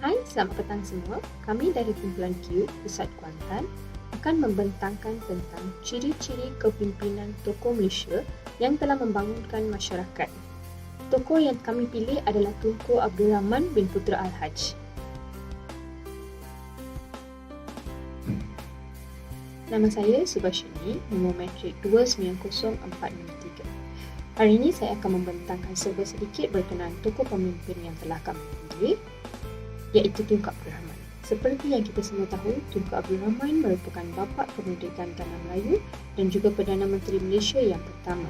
Hai, selamat petang semua. Kami dari kumpulan Q, Pusat Kuantan, akan membentangkan tentang ciri-ciri kepimpinan tokoh Malaysia yang telah membangunkan masyarakat. Tokoh yang kami pilih adalah Tunku Abdul Rahman bin Putra Al-Haj. Nama saya Subashini, nombor matrik 290463. Hari ini saya akan membentangkan serba sedikit berkenaan tokoh pemimpin yang telah kami pilih, iaitu Tunku Abdul Rahman. Seperti yang kita semua tahu, Tunku Abdul Rahman merupakan bapa kemerdekaan Tanah Melayu dan juga Perdana Menteri Malaysia yang pertama.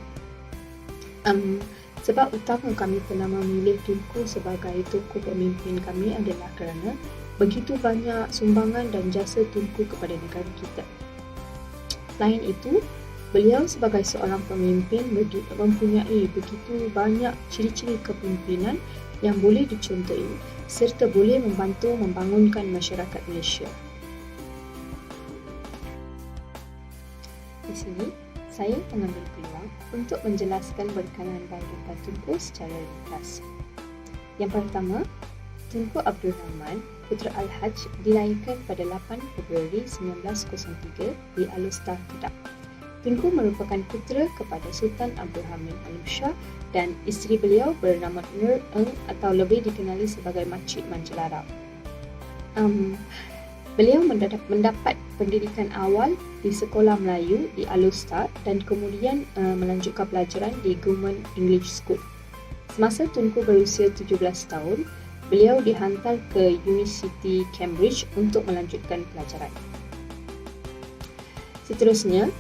Sebab utama kami telah memilih Tunku sebagai tokoh pemimpin kami adalah kerana begitu banyak sumbangan dan jasa Tunku kepada negara kita. Selain itu, beliau sebagai seorang pemimpin mempunyai begitu banyak ciri-ciri kepimpinan yang boleh dicontohi serta boleh membantu membangunkan masyarakat Malaysia. Di sini, saya mengambil peluang untuk menjelaskan berkenaan bahagian Tunku secara ringkas. Yang pertama, Tunku Abdul Rahman Putra Al-Haj dilahirkan pada 8 Februari 1903 di Alustar, Kedah. Tunku merupakan putera kepada Sultan Abdul Hamid Al-Shah dan isteri beliau bernama Nur Eng atau lebih dikenali sebagai Makcik Manjelara. Beliau mendapat pendidikan awal di Sekolah Melayu di Alustar dan kemudian melanjutkan pelajaran di Government English School. Semasa Tunku berusia 17 tahun, beliau dihantar ke University Cambridge untuk melanjutkan pelajaran. Seterusnya,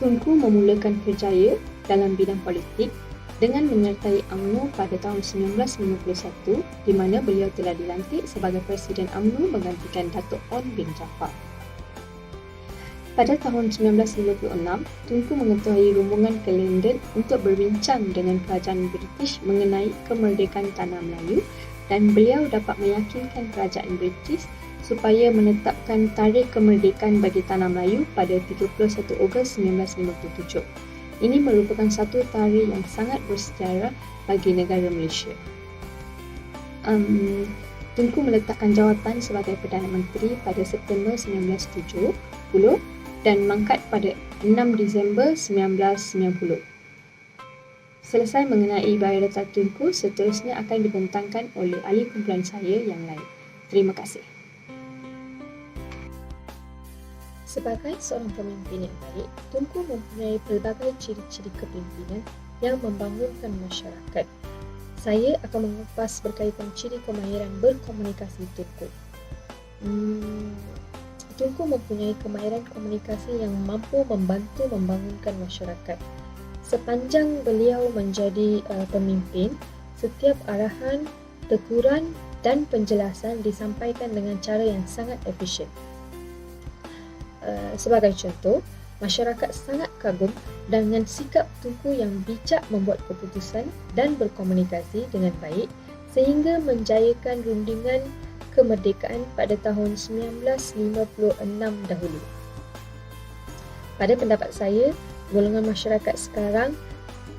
Tunku memulakan kerjaya dalam bidang politik dengan menyertai UMNO pada tahun 1951 di mana beliau telah dilantik sebagai Presiden UMNO menggantikan Datuk On bin Jaafar. Pada tahun 1956, Tunku mengetahui rombongan ke London untuk berbincang dengan kerajaan British mengenai kemerdekaan Tanah Melayu dan beliau dapat meyakinkan kerajaan British supaya menetapkan tarikh kemerdekaan bagi Tanah Melayu pada 31 Ogos 1957. Ini merupakan satu tarikh yang sangat bersejarah bagi negara Malaysia. Tunku meletakkan jawatan sebagai Perdana Menteri pada September 1970 dan mangkat pada 6 Disember 1990. Selesai mengenai biodata Tunku, seterusnya akan dibentangkan oleh ahli kumpulan saya yang lain. Terima kasih. Sebagai seorang pemimpin yang baik, Tunku mempunyai pelbagai ciri-ciri kepimpinan yang membangunkan masyarakat. Saya akan mengupas berkaitan ciri kemahiran berkomunikasi Tunku. Tunku mempunyai kemahiran komunikasi yang mampu membantu membangunkan masyarakat. Sepanjang beliau menjadi pemimpin, setiap arahan, teguran dan penjelasan disampaikan dengan cara yang sangat efisien. Sebagai contoh, masyarakat sangat kagum dengan sikap Tunku yang bijak membuat keputusan dan berkomunikasi dengan baik sehingga menjayakan rundingan kemerdekaan pada tahun 1956 dahulu. Pada pendapat saya, golongan masyarakat sekarang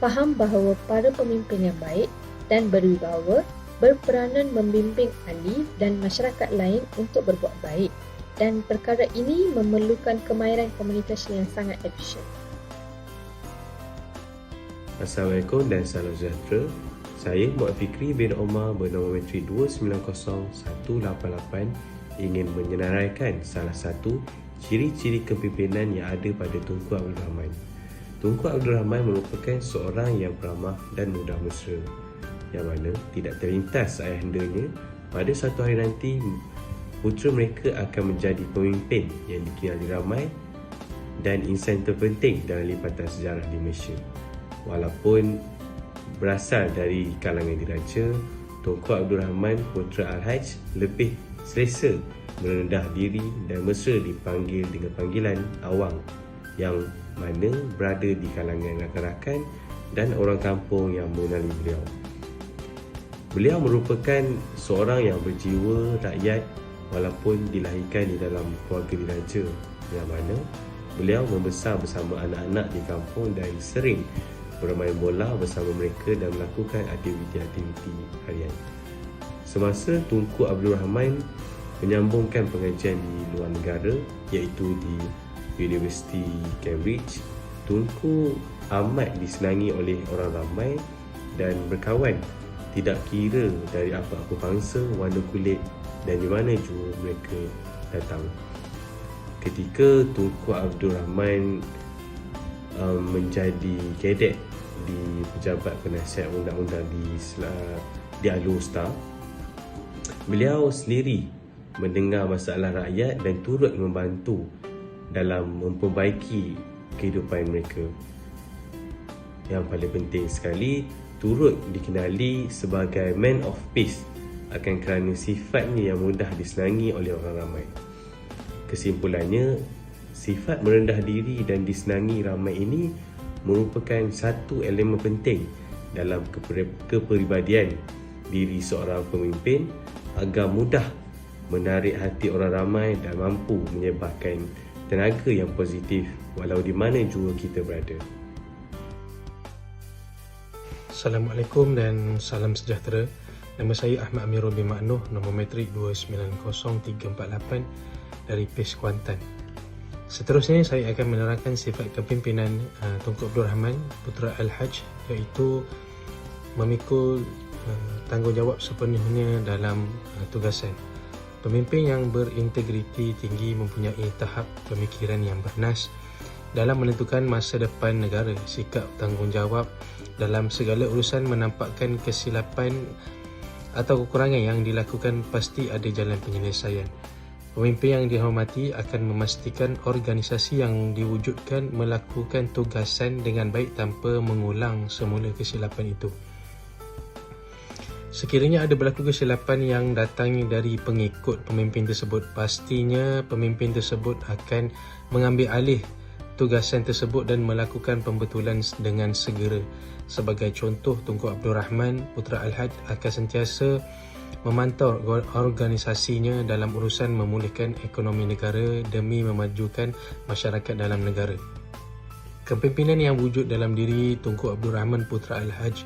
faham bahawa para pemimpin yang baik dan berwibawa berperanan membimbing ahli dan masyarakat lain untuk berbuat baik, dan perkara ini memerlukan kemahiran komunikasi yang sangat efisien. Assalamualaikum dan salam sejahtera. Saya Muhammad Fikri bin Omar bernombor matrik 290188 ingin menyenaraikan salah satu ciri-ciri kepimpinan yang ada pada Tunku Abdul Rahman. Tunku Abdul Rahman merupakan seorang yang ramah dan mudah mesra, yang mana tidak terlintas ayahandanya pada satu hari nanti putera mereka akan menjadi pemimpin yang dikenali ramai dan insan terpenting dalam lipatan sejarah di Malaysia. Walaupun berasal dari kalangan diraja, Tunku Abdul Rahman Putra Al-Haj lebih selesa merendah diri dan mesra dipanggil dengan panggilan Awang, yang mana berada di kalangan rakan-rakan dan orang kampung yang mengenali beliau. Beliau merupakan seorang yang berjiwa rakyat walaupun dilahirkan di dalam keluarga diraja, yang mana beliau membesar bersama anak-anak di kampung dan sering bermain bola bersama mereka dan melakukan aktiviti-aktiviti harian. Semasa Tunku Abdul Rahman menyambungkan pengajian di luar negara, iaitu di Universiti Cambridge, Tunku amat disenangi oleh orang ramai dan berkawan tidak kira dari apa-apa bangsa, warna kulit dan di mana jua mereka datang. Ketika Tunku Abdul Rahman menjadi kadet di Pejabat Penasihat Undang-Undang di Alor, beliau sendiri mendengar masalah rakyat dan turut membantu dalam memperbaiki kehidupan mereka. Yang paling penting sekali, turut dikenali sebagai man of peace akan kerana sifatnya yang mudah disenangi oleh orang ramai. Kesimpulannya, sifat merendah diri dan disenangi ramai ini merupakan satu elemen penting dalam kepribadian diri seorang pemimpin agar mudah menarik hati orang ramai dan mampu menyebarkan tenaga yang positif walau di mana jua kita berada. Assalamualaikum dan salam sejahtera. Nama saya Ahmad Amirul bin Maknoh, nombor matrik 290348 dari PES Kuantan. Seterusnya saya akan menerangkan sifat kepimpinan Tunku Abdul Rahman Putra Al-Haj, iaitu memikul tanggungjawab sepenuhnya dalam tugasan. Pemimpin yang berintegriti tinggi mempunyai tahap pemikiran yang bernas dalam menentukan masa depan negara. Sikap tanggungjawab dalam segala urusan menampakkan kesilapan atau kekurangan yang dilakukan pasti ada jalan penyelesaian. Pemimpin yang dihormati akan memastikan organisasi yang diwujudkan melakukan tugasan dengan baik tanpa mengulang semula kesilapan itu. Sekiranya ada berlaku kesilapan yang datang dari pengikut pemimpin tersebut, pastinya pemimpin tersebut akan mengambil alih tugasan tersebut dan melakukan pembetulan dengan segera. Sebagai contoh, Tunku Abdul Rahman Putra Al-Haj akan sentiasa memantau organisasinya dalam urusan memulihkan ekonomi negara demi memajukan masyarakat dalam negara. Kepimpinan yang wujud dalam diri Tunku Abdul Rahman Putra Al-Haj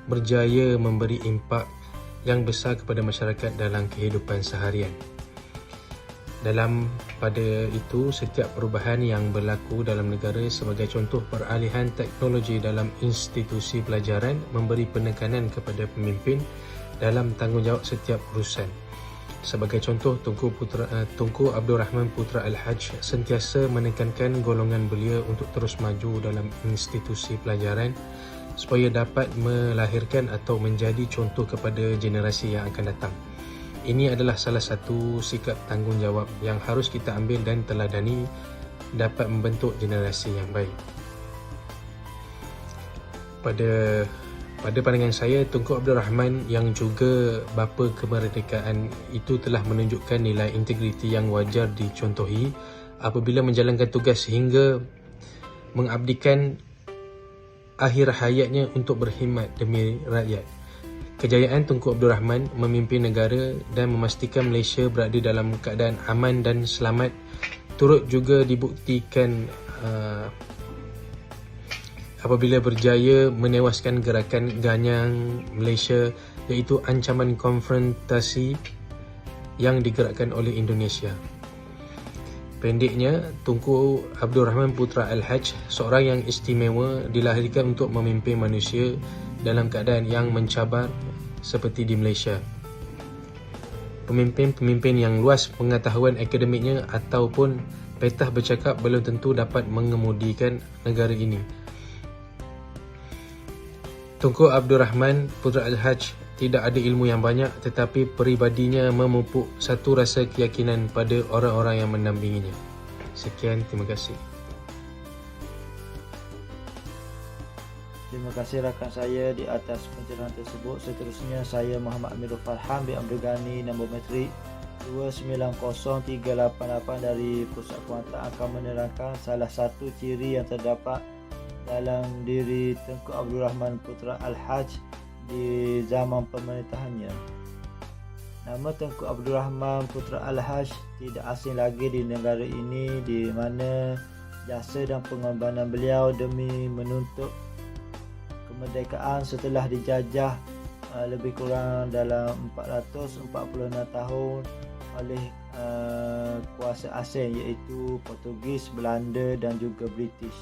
berjaya memberi impak yang besar kepada masyarakat dalam kehidupan seharian. Pada itu, setiap perubahan yang berlaku dalam negara, sebagai contoh peralihan teknologi dalam institusi pelajaran, memberi penekanan kepada pemimpin dalam tanggungjawab setiap urusan. Sebagai contoh, Tunku Abdul Rahman Putra Al-Haj sentiasa menekankan golongan belia untuk terus maju dalam institusi pelajaran supaya dapat melahirkan atau menjadi contoh kepada generasi yang akan datang. Ini adalah salah satu sikap tanggungjawab yang harus kita ambil dan teladani dapat membentuk generasi yang baik. Pada pandangan saya, Tunku Abdul Rahman yang juga bapa kemerdekaan itu telah menunjukkan nilai integriti yang wajar dicontohi apabila menjalankan tugas hingga mengabdikan akhir hayatnya untuk berkhidmat demi rakyat. Kejayaan Tunku Abdul Rahman memimpin negara dan memastikan Malaysia berada dalam keadaan aman dan selamat turut juga dibuktikan apabila berjaya menewaskan gerakan Ganyang Malaysia, iaitu ancaman konfrontasi yang digerakkan oleh Indonesia. Pendeknya, Tunku Abdul Rahman Putra Al-Haj seorang yang istimewa, dilahirkan untuk memimpin manusia dalam keadaan yang mencabar seperti di Malaysia. Pemimpin-pemimpin yang luas pengetahuan akademiknya ataupun petah bercakap belum tentu dapat mengemudikan negara ini. Tunku Abdul Rahman Putra Al-Haj tidak ada ilmu yang banyak, tetapi peribadinya memupuk satu rasa keyakinan pada orang-orang yang mendampinginya. Sekian, terima kasih. Terima kasih rakan saya di atas pencerahan tersebut. Seterusnya saya Muhammad Amirul Farhan bin Abdul Ghani, nombor matrik 290388 dari Pusat Kuantan akan menerangkan salah satu ciri yang terdapat dalam diri Tunku Abdul Rahman Putra Al-Haj di zaman pemerintahannya. Nama Tunku Abdul Rahman Putra Al-Haj tidak asing lagi di negara ini, di mana jasa dan pengorbanan beliau demi menuntut kemerdekaan setelah dijajah lebih kurang dalam 446 tahun oleh kuasa asing iaitu Portugis, Belanda dan juga British.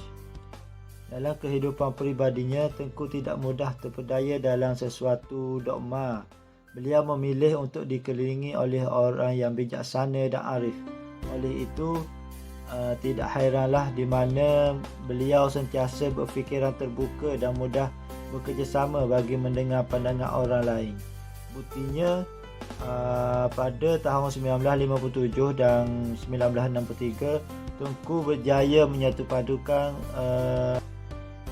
Dalam kehidupan peribadinya, Tengku tidak mudah terpedaya dalam sesuatu dogma. Beliau memilih untuk dikelilingi oleh orang yang bijaksana dan arif. Oleh itu, tidak hairanlah di mana beliau sentiasa berfikiran terbuka dan mudah bekerjasama bagi mendengar pandangan orang lain. Buktinya, pada tahun 1957 dan 1963, Tengku berjaya menyatupadukan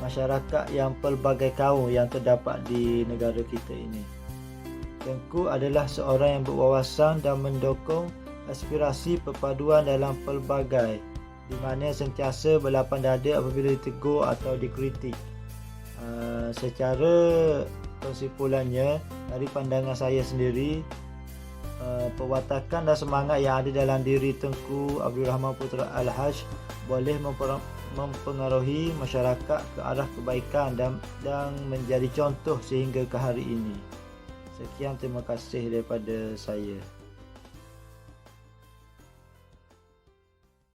masyarakat yang pelbagai kaum yang terdapat di negara kita ini. Tengku adalah seorang yang berwawasan dan mendukung aspirasi perpaduan dalam pelbagai, di mana sentiasa berlapang dada apabila ditegur atau dikritik. Secara kesimpulannya, dari pandangan saya sendiri, perwatakan dan semangat yang ada dalam diri Tengku Abdul Rahman Putra Al-Haj boleh mempengaruhi masyarakat ke arah kebaikan dan menjadi contoh sehingga ke hari ini. Sekian, terima kasih daripada saya.